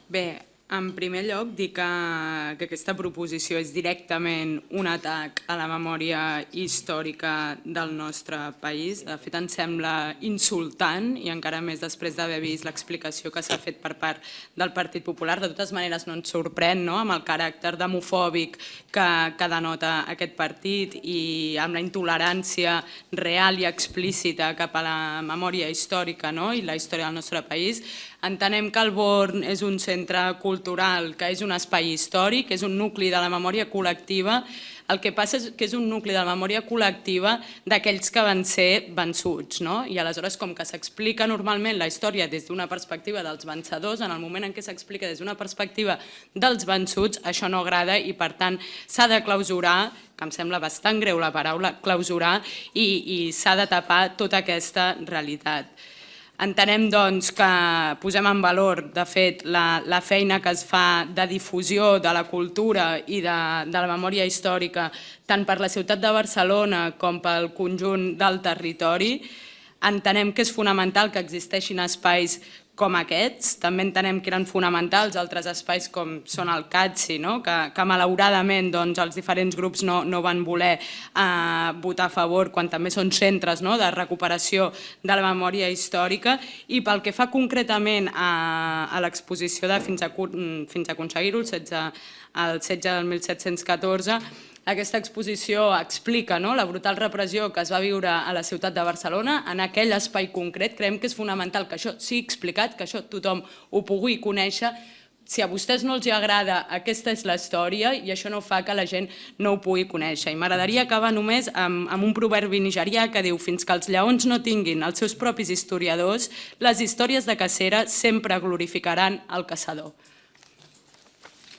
Bé, en primer lloc, dir que aquesta proposició és directament un atac a la memòria històrica del nostre país. De fet, em sembla insultant, i encara més després d'haver vist l'explicació que s'ha fet per part del Partit Popular. De totes maneres, no ens sorprèn, no?, amb el caràcter demofòbic que denota aquest partit i amb la intolerància real i explícita cap a la memòria històrica, no?, i la història del nostre país. Entenem que el Born és un centre cultural, que és un espai històric, és un nucli de la memòria col·lectiva. El que passa és que és un nucli de la memòria col·lectiva d'aquells que van ser vençuts, no? I aleshores, com que s'explica normalment la història des d'una perspectiva dels vencedors, en el moment en què s'explica des d'una perspectiva dels vençuts, això no agrada i, per tant, s'ha de clausurar, que em sembla bastant greu la paraula clausurar, i s'ha de tapar tota aquesta realitat. Entenem doncs, que posem en valor, de fet, la feina que es fa de difusió de la cultura i de la memòria històrica tant per la ciutat de Barcelona com pel conjunt del territori. Entenem que és fonamental que existeixin espais com aquests. També entenem que eren fonamentals altres espais com són el CATSI, que malauradament els diferents grups no van voler votar a favor, quan també són centres de recuperació de la memòria històrica. I pel que fa concretament a l'exposició de Fins a aconseguir-ho, el setge del 1714, aquesta exposició explica la brutal repressió que es va viure a la ciutat de Barcelona, en aquell espai concret. Creiem que és fonamental que això sigui explicat, que això tothom ho pugui conèixer. Si a vostès no els agrada, aquesta és la història i això no fa que la gent no ho pugui conèixer. I m'agradaria acabar només amb un proverbi nigerià que diu: fins que els lleons no tinguin els seus propis historiadors, les històries de cacera sempre glorificaran el caçador.